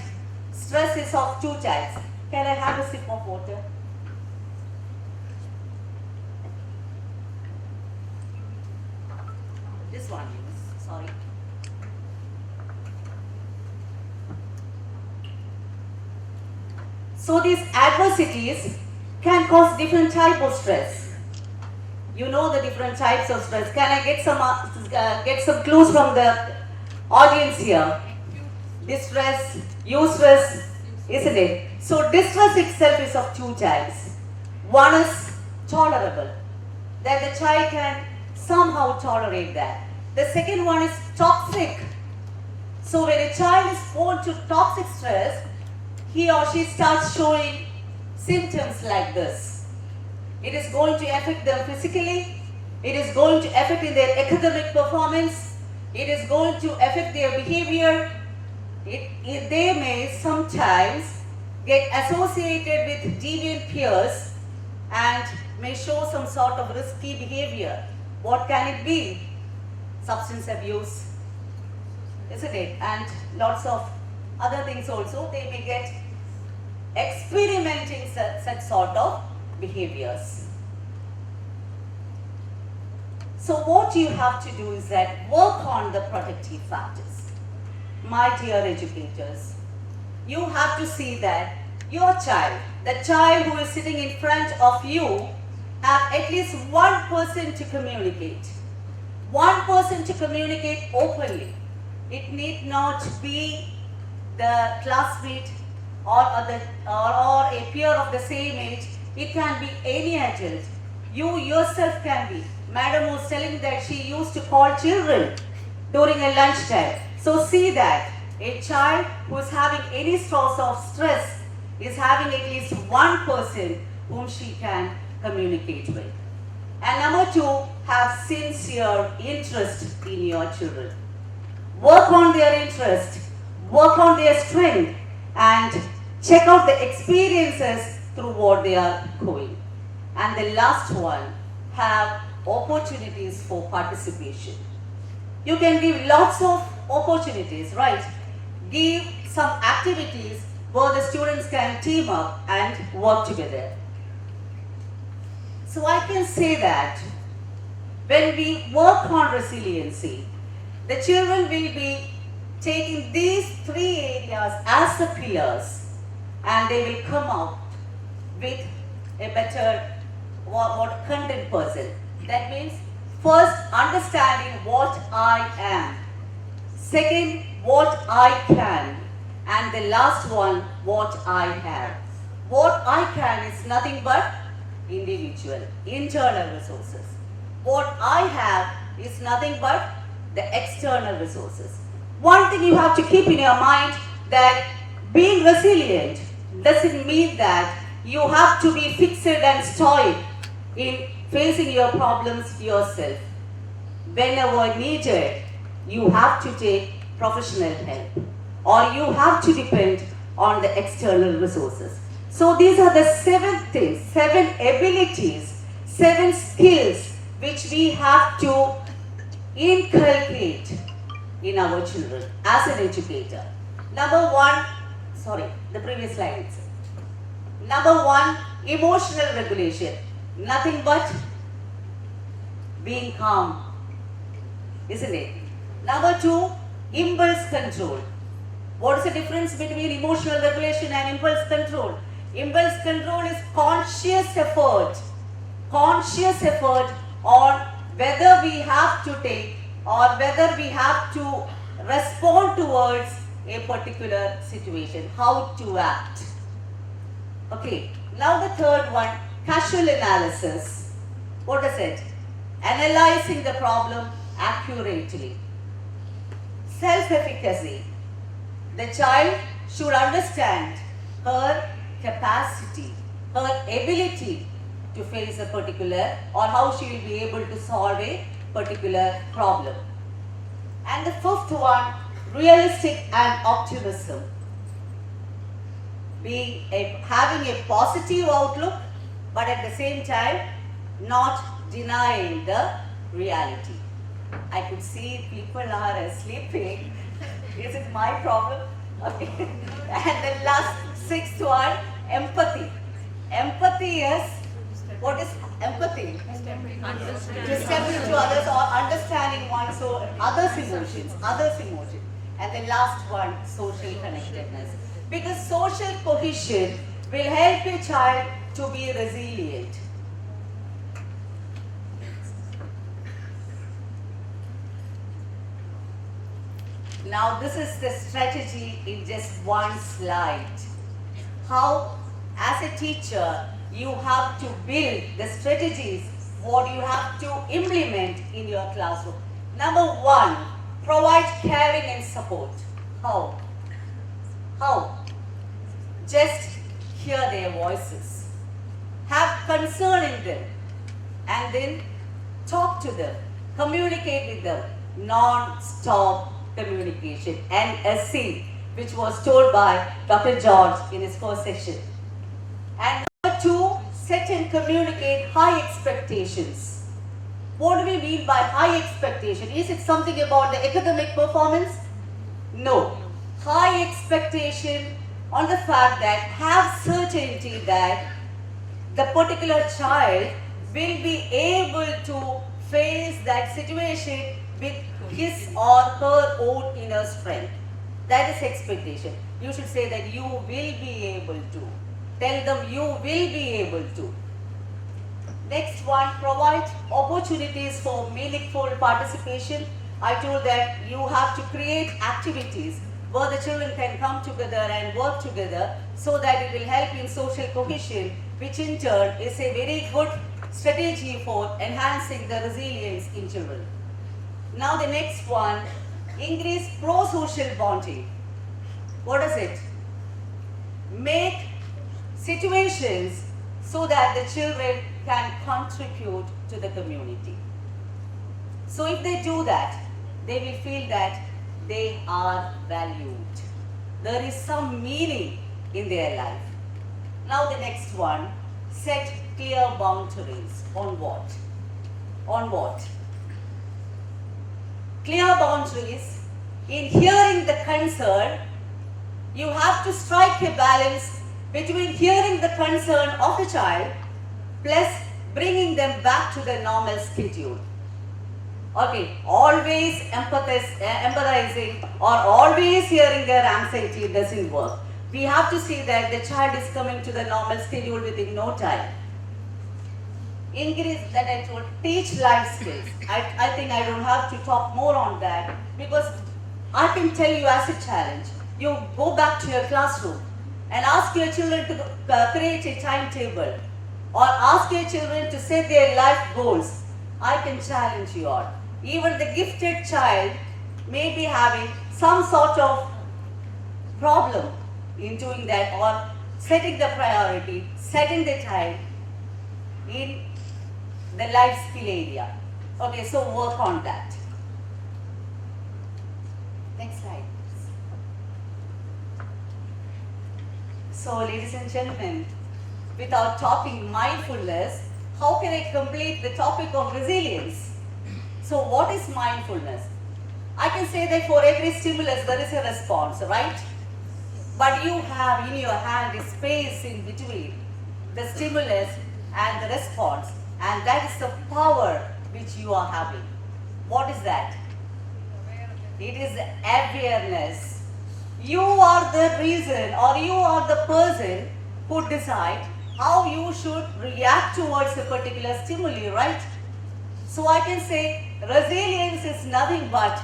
Speaker 5: Stress is of 2 types. Can I have a sip of water? This one, sorry. So these adversities can cause different type of stress. You know the different types of stress. Can I get some clues from the audience here? Distress, eustress, isn't it? So distress itself is of two types. One is tolerable, that the child can somehow tolerate that. The second one is toxic. So when a child is prone to toxic stress, he or she starts showing symptoms like this. It is going to affect them physically, it is going to affect in their academic performance, it is going to affect their behavior. They may sometimes get associated with deviant peers and may show some sort of risky behavior. What can it be? Substance abuse, isn't it? And lots of other things also. They may get experimenting such sort of behaviors. So what you have to do is that work on the protective factors. My dear educators, you have to see that your child, the child who is sitting in front of you, have at least one person to communicate. One person to communicate openly. It need not be the classmate or a peer of the same age. It can be any adult. You yourself can be. Madam was telling that she used to call children during a lunchtime. So see that a child who is having any source of stress is having at least one person whom she can communicate with. And number two, have sincere interest in your children. Work on their interest, work on their strength, and check out the experiences through what they are going. And the last one, have opportunities for participation. You can give lots of opportunities, right? Give some activities where the students can team up and work together. So I can say that when we work on resiliency, the children will be taking these three areas as the pillars, and they will come out with a better content person. That means first understanding what I am, second what I can, and the last one what I have. What I can is nothing but individual, internal resources. What I have is nothing but the external resources. One thing you have to keep in your mind, that being resilient doesn't mean that you have to be fixed and stoic in facing your problems yourself. Whenever needed, you have to take professional help, or you have to depend on the external resources. So these are the 7 things, 7 abilities, 7 skills which we have to inculcate in our children as an educator. Number 1, the previous slide. Number 1, emotional regulation. Nothing but being calm, isn't it? Number 2, impulse control. What is the difference between emotional regulation and impulse control? Impulse control is conscious effort on whether we have to take or whether we have to respond towards a particular situation, how to act. Okay, now the third one, casual analysis. What is it? Analyzing the problem accurately. Self-efficacy. The child should understand her capacity, her ability to face a particular, or how she will be able to solve a particular problem. And the fifth one, realistic and optimism. Having a positive outlook, but at the same time not denying the reality. I could see people are sleeping. Is it my problem? Okay. And the last 6th one, empathy. Empathy is, what is empathy? To step into others or understanding one's others' emotions. And the last one, social connectedness. Because social cohesion will help a child to be resilient. Now this is the strategy in just one slide. How, as a teacher, you have to build the strategies what you have to implement in your classroom. Number one, provide caring and support. How? How? Just hear their voices. Have concern in them and then talk to them. Communicate with them. Non-stop communication. NSC, which was told by Dr. George in his first session. And number two, set and communicate high expectations. What do we mean by high expectation? Is it something about the academic performance? No. High expectation on the fact that have certainty that the particular child will be able to face that situation with his or her own inner strength. That is expectation. You should say that you will be able to. Tell them you will be able to. Next one, provide opportunities for meaningful participation. I told that you have to create activities where the children can come together and work together so that it will help in social cohesion, which in turn is a very good strategy for enhancing the resilience in children. Now the next one, increase pro-social bonding. What is it? Make situations so that the children can contribute to the community. So if they do that, they will feel that they are valued. There is some meaning in their life. Now the next one, set clear boundaries. On what? On what? Clear boundaries. In hearing the concern, you have to strike a balance between hearing the concern of the child plus bringing them back to the normal schedule. Okay, always empathizing or always hearing their anxiety doesn't work. We have to see that the child is coming to the normal schedule within no time. Increase that I told, teach life skills. I think I don't have to talk more on that because I can tell you as a challenge, you go back to your classroom and ask your children to create a timetable or ask your children to set their life goals. I can challenge you all. Even the gifted child may be having some sort of problem in doing that or setting the priority, setting the time in the life skill area. Okay, so work on that. Next slide. So ladies and gentlemen, without talking mindfulness, how can I complete the topic of resilience? So what is mindfulness? I can say that for every stimulus there is a response, right? But you have in your hand a space in between the stimulus and the response, and that is the power which you are having. What is that? It is awareness. You are the reason or you are the person who decide how you should react towards a particular stimuli, right? So I can say resilience is nothing but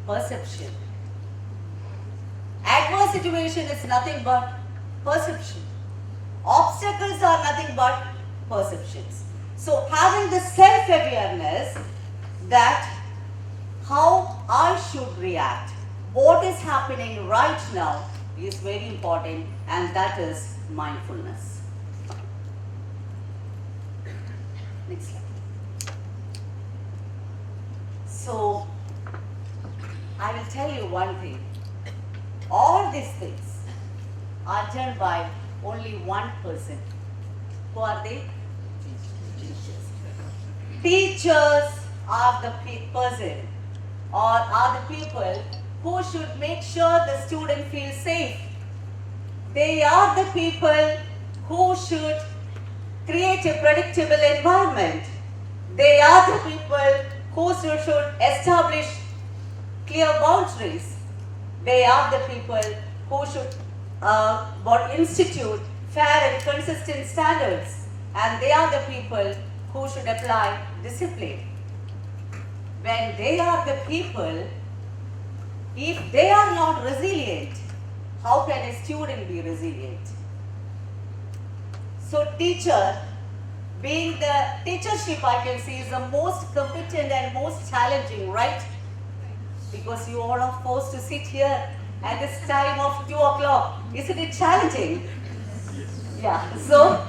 Speaker 5: perception. Adverse situation is nothing but perception. Obstacles are nothing but perceptions. So having the self-awareness that how I should react, what is happening right now is very important, and that is mindfulness. Next slide. So I will tell you one thing. All these things are done by only one person. Who are they? Teachers. Teachers are the person or are the people who should make sure the student feels safe. They are the people who should create a predictable environment. They are the people who should establish clear boundaries. They are the people who should institute fair and consistent standards, and they are the people who should apply discipline. When they are the people, if they are not resilient, how can a student be resilient? So teacher, being the teachership, I can say, is the most competent and most challenging, right? Because you all are forced to sit here at this time of 2 o'clock. Isn't it challenging? Yeah, so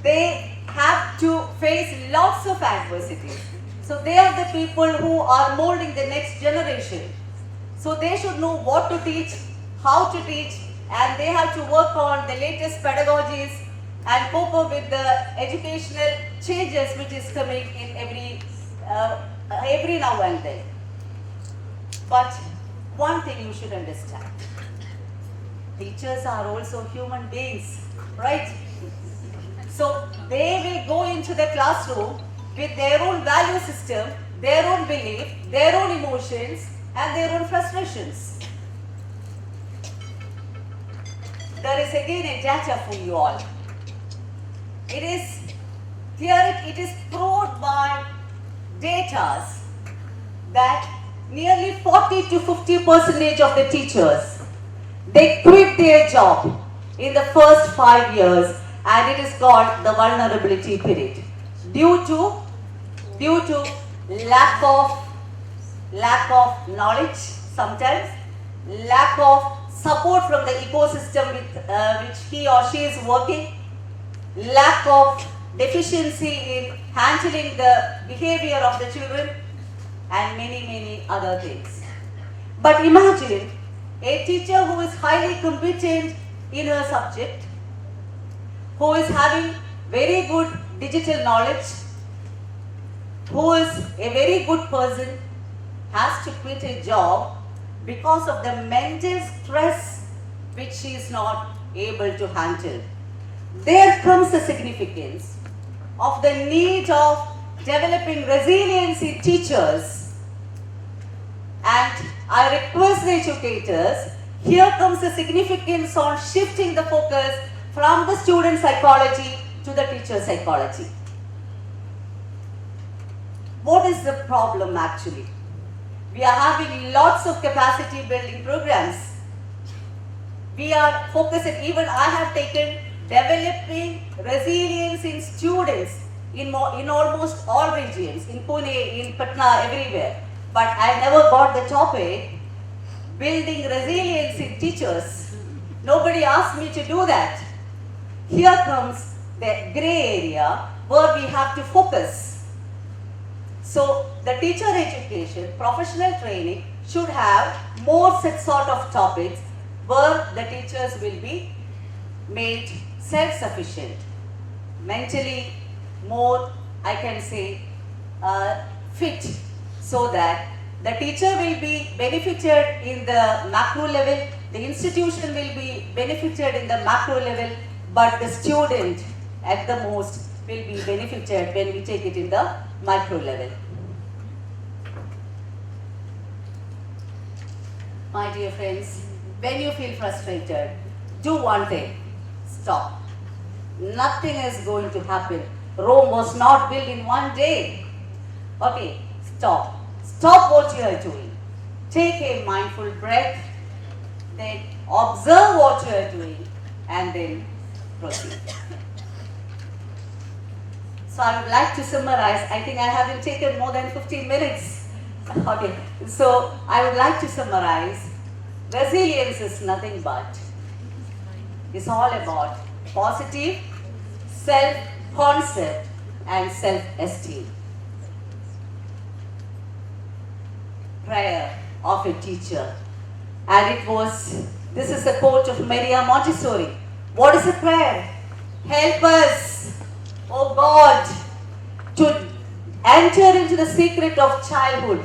Speaker 5: they have to face lots of adversities. So they are the people who are molding the next generation. So they should know what to teach, how to teach, and they have to work on the latest pedagogies and cope up with the educational changes which is coming in every now and then. But one thing you should understand, teachers are also human beings, right? So they will go into the classroom with their own value system, their own belief, their own emotions, and their own frustrations. There is again a data for you all. It is proved by data that nearly 40 to 50% of the teachers, they quit their job in the first 5 years, and it is called the vulnerability period due to lack of knowledge, sometimes lack of support from the ecosystem with which he or she is working, lack of deficiency in handling the behavior of the children, and many other things. But imagine a teacher who is highly competent in her subject, who is having very good digital knowledge, who is a very good person, has to quit a job because of the mental stress which she is not able to handle. There comes the significance of the need of developing resilience in teachers. And I request the educators, here comes the significance on shifting the focus from the student psychology to the teacher psychology. What is the problem actually? We are having lots of capacity building programs. We are focusing, even I have taken developing resilience in students in almost all regions, in Pune, in Patna, everywhere. But I never got the topic, building resilience in teachers. Nobody asked me to do that. Here comes the gray area where we have to focus. So the teacher education, professional training should have more such sort of topics where the teachers will be made self-sufficient, mentally more, I can say, fit, so that the teacher will be benefited in the macro level, the institution will be benefited in the macro level, but the student at the most will be benefited when we take it in the micro level. My dear friends, when you feel frustrated, do one thing, stop. Nothing is going to happen. Rome was not built in one day. Okay, stop. Stop what you are doing. Take a mindful breath, then observe what you are doing, and then proceed. So I would like to summarize. I think I haven't taken more than 15 minutes. Okay, so I would like to summarize. Resilience is nothing but, it's all about positive self-concept and self-esteem. Prayer of a teacher. And this is a quote of Maria Montessori. What is a prayer? Help us, oh God, to enter into the secret of childhood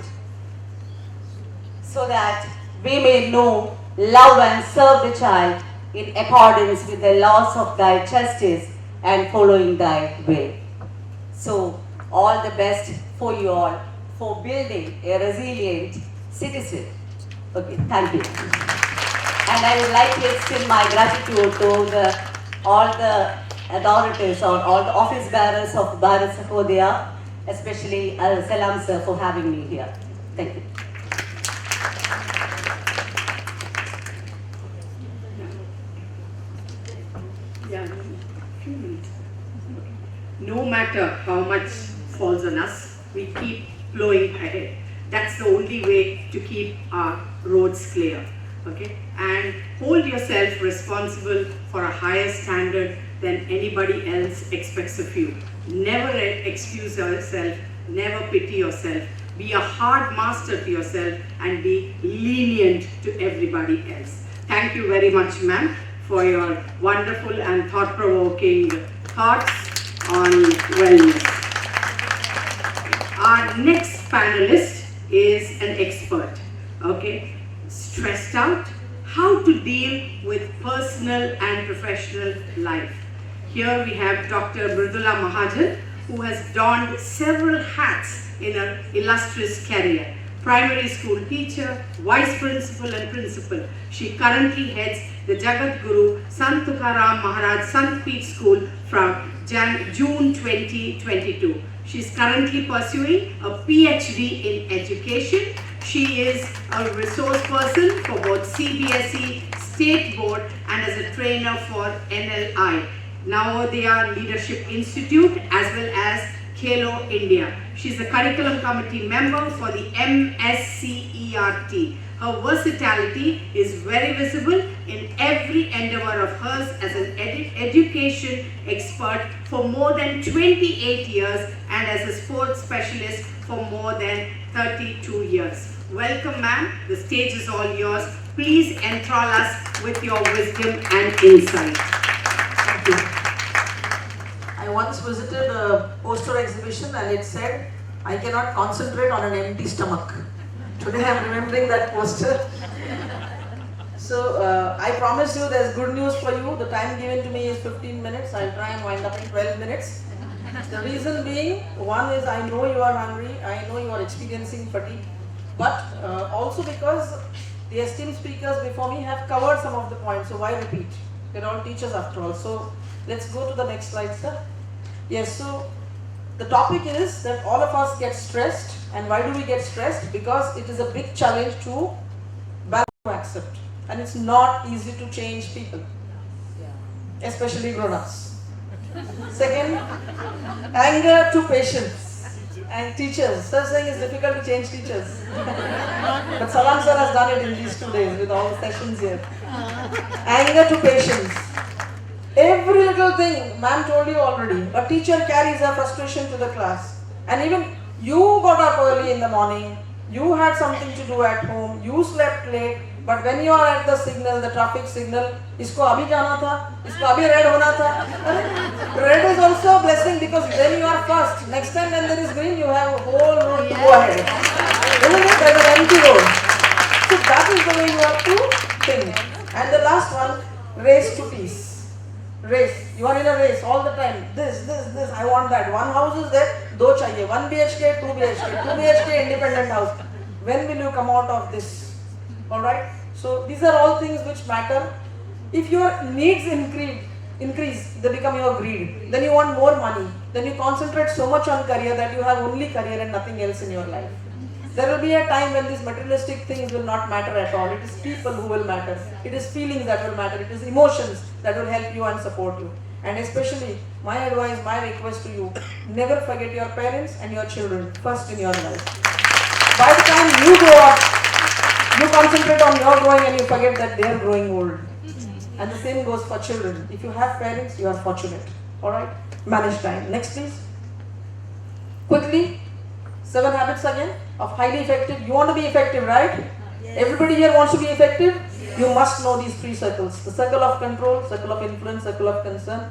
Speaker 5: so that we may know, love and serve the child in accordance with the laws of thy justice and following thy will. So, all the best for you all for building a resilient citizen. Okay, thank you. And I would like to extend my gratitude to all the authorities or all the office bearers of Bharat Sahodaya, especially Salam sir for having me here. Thank you.
Speaker 1: Yeah, few minutes. No matter how much falls on us, we keep blowing ahead. That's the only way to keep our roads clear. Okay? And hold yourself responsible for a higher standard than anybody else expects of you. Never excuse yourself, never pity yourself. Be a hard master to yourself and be lenient to everybody else. Thank you very much, ma'am, for your wonderful and thought-provoking thoughts on wellness. Our next panelist is an expert, okay? Stressed out, how to deal with personal and professional life. Here we have Dr. Mridula Mahajan, who has donned several hats in her illustrious career. Primary school teacher, vice principal and principal. She currently heads the Jagat Guru Sant Tukaram Maharaj Sant Peeth School from June 2022. She is currently pursuing a PhD in education. She is a resource person for both CBSE, State Board, and as a trainer for NLI, Navodaya Leadership Institute, as well as Khelo India. She is a curriculum committee member for the MSCERT. Her versatility is very visible in every endeavor of hers as an education expert for more than 28 years and as a sports specialist for more than 32 years. Welcome, ma'am. The stage is all yours. Please enthrall us with your wisdom and insight.
Speaker 6: Thank you. I once visited a poster exhibition and it said, "I cannot concentrate on an empty stomach." Today I am remembering that poster. So I promise you there's good news for you. The time given to me is 15 minutes. I'll try and wind up in 12 minutes. The reason being, one is I know you are hungry, I know you are experiencing fatigue, but also because the esteemed speakers before me have covered some of the points, so why repeat? They're all teachers after all. So let's go to the next slide, sir. Yes, so the topic is that all of us get stressed. And why do we get stressed? Because it is a big challenge to balance, to accept. And it's not easy to change people, especially grown-ups. Second, anger to patience and teachers. Sir saying it's difficult to change teachers. But Salam sir has done it in these 2 days with all the sessions here. Anger to patience. Every little thing, ma'am told you already, a teacher carries her frustration to the class. And even you got up early in the morning, you had something to do at home, you slept late, but when you are at the signal, the traffic signal, isko abhi jana tha, isko abhi red hona tha. Red is also a blessing because then you are first. Next time when there is green, you have a whole road to go ahead. Isn't it? There's an empty road. So that is the way you have to think. And the last one, race to peace. Race. You are in a race all the time. This, I want that. One house is there, do chahiye. 1 BHK, 2 BHK, 2 BHK independent house. When will you come out of this? Alright? So these are all things which matter. If your needs increase, they become your greed. Then you want more money. Then you concentrate so much on career that you have only career and nothing else in your life. There will be a time when these materialistic things will not matter at all. It is people who will matter. It is feelings that will matter. It is emotions that will help you and support you. And especially, my advice, my request to you, never forget your parents and your children first in your life. By the time you grow up, you concentrate on your growing and you forget that they are growing old. And the same goes for children. If you have parents, you are fortunate. Alright? Manage time. Next please. Quickly, 7 habits again of highly effective. You want to be effective, right? Yes. Everybody here wants to be effective? Yes. You must know these 3 circles. The circle of control, circle of influence, circle of concern.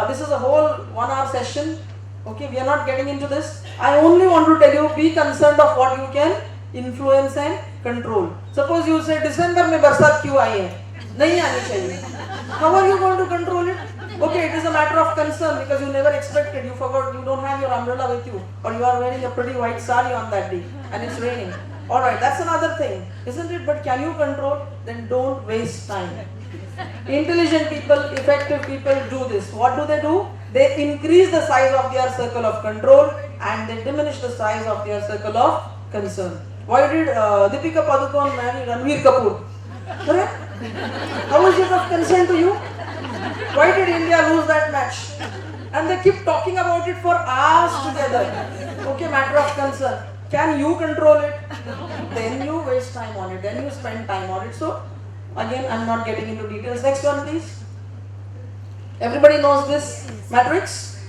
Speaker 6: This is a whole 1 hour session. Okay, we are not getting into this. I only want to tell you, be concerned of what you can influence and control. Suppose you say, December mein barsat kyun aayi hai? Nahi aani chahiye. How are you going to control it? Okay, it is a matter of concern because you never expected, you forgot, you don't have your umbrella with you, or you are wearing a pretty white sari on that day and it's raining. Alright, that's another thing, isn't it? But can you control? Then don't waste time. Intelligent people, effective people do this. What do? They increase the size of their circle of control and they diminish the size of their circle of concern. Why did Deepika Padukone marry Ranveer Kapoor? Correct? How is it of concern to you? Why did India lose that match? And they keep talking about it for hours together. Okay, matter of concern. Can you control it? Then you waste time on it. Then you spend time on it. So, again, I'm not getting into details. Next one, please. Everybody knows this matrix?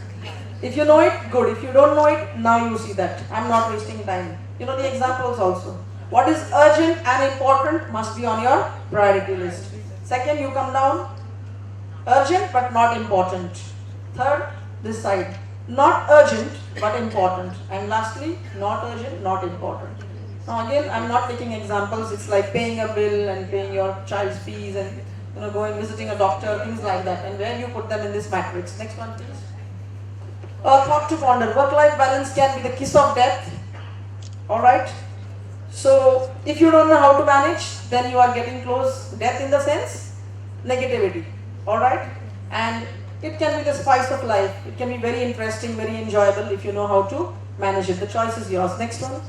Speaker 6: If you know it, good. If you don't know it, now you see that. I'm not wasting time. You know the examples also. What is urgent and important must be on your priority list. Second, you come down. Urgent but not important. Third, this side. Not urgent but important. And lastly, not urgent, not important. Now again, I'm not taking examples. It's like paying a bill and paying your child's fees and going visiting a doctor, things like that. And where you put them in this matrix. Next one, please. A thought to ponder. Work-life balance can be the kiss of death. Alright? So, if you don't know how to manage, then you are getting close. Death in the sense, negativity. Alright? And it can be the spice of life. It can be very interesting, very enjoyable if you know how to manage it. The choice is yours. Next one.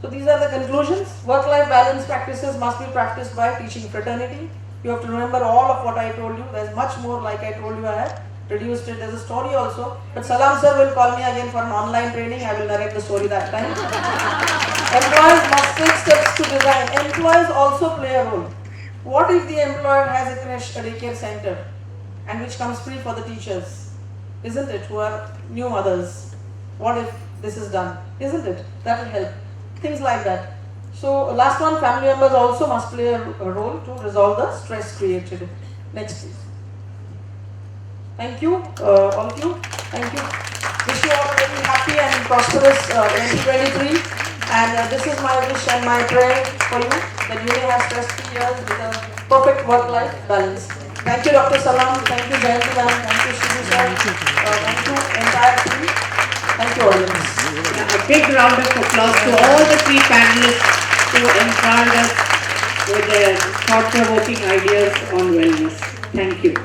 Speaker 6: So these are the conclusions. Work-life balance practices must be practiced by teaching fraternity. You have to remember all of what I told you. There's much more like I told you. I have reduced it. There's a story also. But Salam sir will call me again for an online training. I will narrate the story that time. Employers must take steps to design. Employers also play a role. What if the employer has a creche, a daycare center, and which comes free for the teachers? Isn't it? Who are new mothers. What if this is done? Isn't it? That will help. Things like that. So last one, family members also must play a role to resolve the stress created. Next please. Thank you, all of you. Thank you. Wish you all a very happy and prosperous 2023. And this is my wish and my prayer for you, that you may have stress-free years with a perfect work-life balance. Thank you, Dr. Salam. Thank you, Jayanti ma'am. Thank you, Shibu sir. Thank you, entire team. Thank you, audience.
Speaker 1: A big round of applause to all the three panelists who enthralled us with their thought-provoking ideas on wellness. Thank you.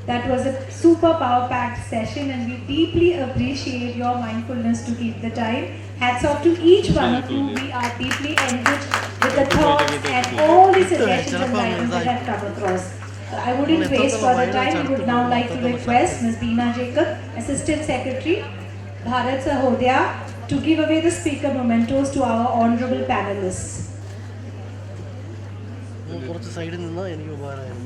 Speaker 7: That was a super power-packed session and we deeply appreciate your mindfulness to keep the time. Hats off to each one of you. We are deeply enriched with the thoughts and all the suggestions and guidance that have come across. I wouldn't waste further time. We would now like to request Ms. Beena Jacob, Assistant Secretary, Bharat Sahodaya, to give away the speaker mementos to our honorable panelists.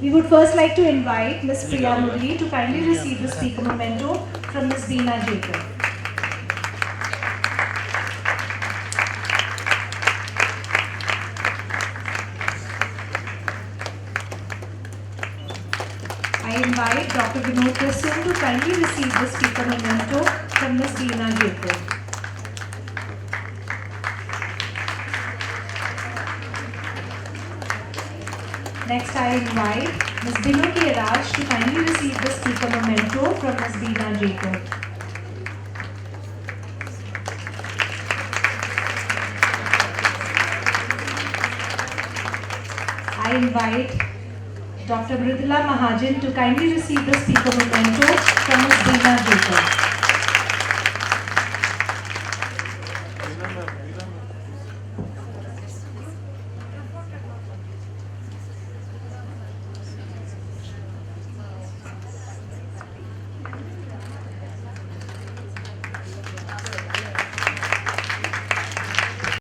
Speaker 7: We would first like to invite Ms. Priya Murli to kindly receive the speaker memento from Ms. Beena Jacob. I invite Dr. Vinod Krishnan to kindly receive the speaker memento from Ms. Beena Jacob. Next, I invite Ms. Binu K. Raj to kindly receive the speaker memento from Ms. Beena Jacob. I invite Dr. Mridula Mahajan to kindly receive the speaker memento from Ms. Beena Jacob.